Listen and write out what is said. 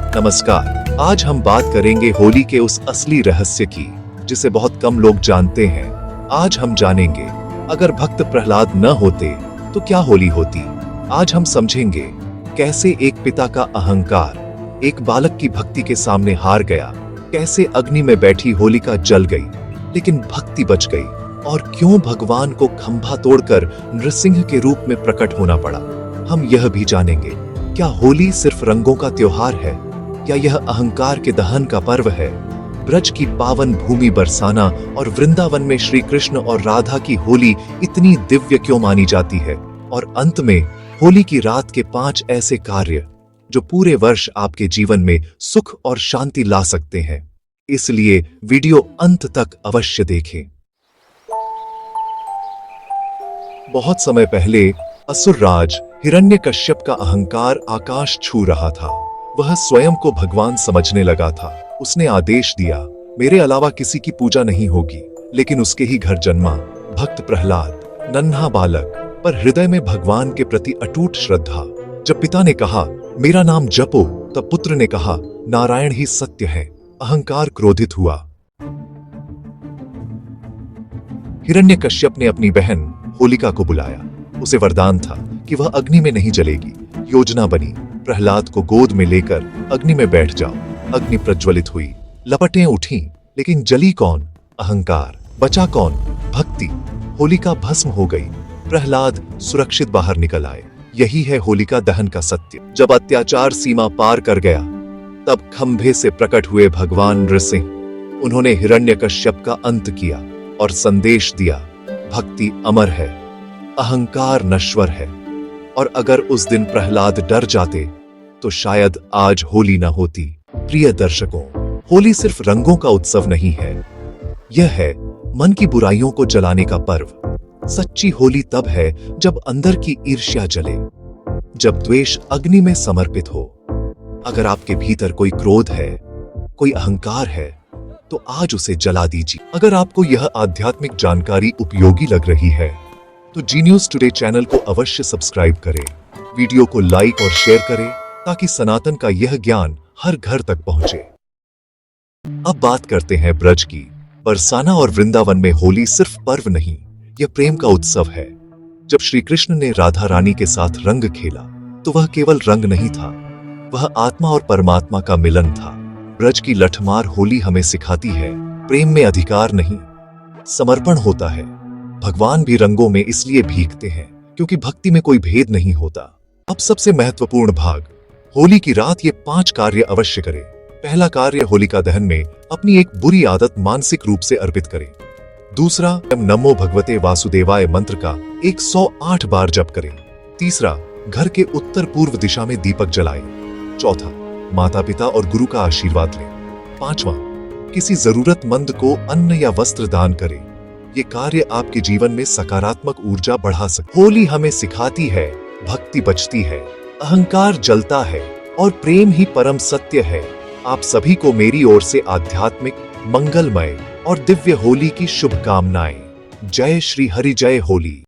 नमस्कार, आज हम बात करेंगे होली के उस असली रहस्य की जिसे बहुत कम लोग जानते हैं। आज हम जानेंगे, अगर भक्त प्रहलाद न होते तो क्या होली होती। आज हम समझेंगे कैसे एक पिता का अहंकार एक बालक की भक्ति के सामने हार गया, कैसे अग्नि में बैठी होलिका जल गई लेकिन भक्ति बच गई, और क्यों भगवान को खंभा तोड़कर नृसिंह के रूप में प्रकट होना पड़ा। हम यह भी जानेंगे, क्या होली सिर्फ रंगों का त्योहार है या यह अहंकार के दहन का पर्व है। ब्रज की पावन भूमि बरसाना और वृंदावन में श्री कृष्ण और राधा की होली इतनी दिव्य क्यों मानी जाती है, और अंत में होली की रात के 5 ऐसे कार्य जो पूरे वर्ष आपके जीवन में सुख और शांति ला सकते हैं। इसलिए वीडियो अंत तक अवश्य देखें। बहुत समय पहले असुरराज हिरण्यकश्यप का अहंकार आकाश छू रहा था। वह स्वयं को भगवान समझने लगा था। उसने आदेश दिया, मेरे अलावा किसी की पूजा नहीं होगी। लेकिन उसके ही घर जन्मा भक्त प्रहलाद, नन्हा बालक पर हृदय में भगवान के प्रति अटूट श्रद्धा। जब पिता ने कहा, मेरा नाम जपो, तब पुत्र ने कहा, नारायण ही सत्य है। अहंकार क्रोधित हुआ। हिरण्यकश्यप ने अपनी बहन होलिका को बुलाया। उसे वरदान था कि वह अग्नि में नहीं जलेगी। योजना बनी, प्रहलाद को गोद में लेकर अग्नि में बैठ जाओ। अग्नि प्रज्वलित हुई, लपटें उठीं, लेकिन जली कौन? अहंकार। बचा कौन? भक्ति। होलिका भस्म हो गई। प्रहलाद सुरक्षित बाहर निकल आए। यही है होलिका दहन का सत्य। जब अत्याचार सीमा पार कर गया, तब खंभे से प्रकट हुए भगवान नृसिंह। उन्होंने हिरण्यकश्यप का अंत किया और संदेश दिया, भक्ति अमर है, अहंकार नश्वर है। और अगर उस दिन प्रहलाद डर जाते तो शायद आज होली न होती। प्रिय दर्शकों, होली सिर्फ रंगों का उत्सव नहीं है, यह है मन की बुराइयों को जलाने का पर्व। सच्ची होली तब है जब अंदर की ईर्ष्या जले, जब द्वेष अग्नि में समर्पित हो। अगर आपके भीतर कोई क्रोध है, कोई अहंकार है, तो आज उसे जला दीजिए। अगर आपको यह आध्यात्मिक जानकारी उपयोगी लग रही है तो जी न्यूज टुडे चैनल को अवश्य सब्सक्राइब करें, वीडियो को लाइक और शेयर करें ताकि सनातन का यह ज्ञान हर घर तक पहुंचे। अब बात करते हैं ब्रज की। बरसाना और वृंदावन में होली सिर्फ पर्व नहीं, यह प्रेम का उत्सव है। जब श्री कृष्ण ने राधा रानी के साथ रंग खेला तो वह केवल रंग नहीं था, वह आत्मा और परमात्मा का मिलन था। ब्रज की लठमार होली हमें सिखाती है, प्रेम में अधिकार नहीं, समर्पण होता है। भगवान भी रंगों में इसलिए भीगते हैं क्योंकि भक्ति में कोई भेद नहीं होता। अब सबसे महत्वपूर्ण भाग, होली की रात ये 5 कार्य अवश्य करें। पहला कार्य, होलिका दहन में अपनी एक बुरी आदत मानसिक रूप से अर्पित करें। दूसरा, नमो भगवते वासुदेवाय मंत्र का 108 बार जप करें। तीसरा, घर के उत्तर पूर्व दिशा में दीपक जलाएं। चौथा, माता पिता और गुरु का आशीर्वाद लें। पांचवा, किसी जरूरतमंद को अन्न या वस्त्र दान करें। ये कार्य आपके जीवन में सकारात्मक ऊर्जा बढ़ा सकते। होली हमें सिखाती है, भक्ति बचती है, अहंकार जलता है और प्रेम ही परम सत्य है। आप सभी को मेरी ओर से आध्यात्मिक, मंगलमय और दिव्य होली की शुभकामनाएं। जय श्री हरि, जय होली।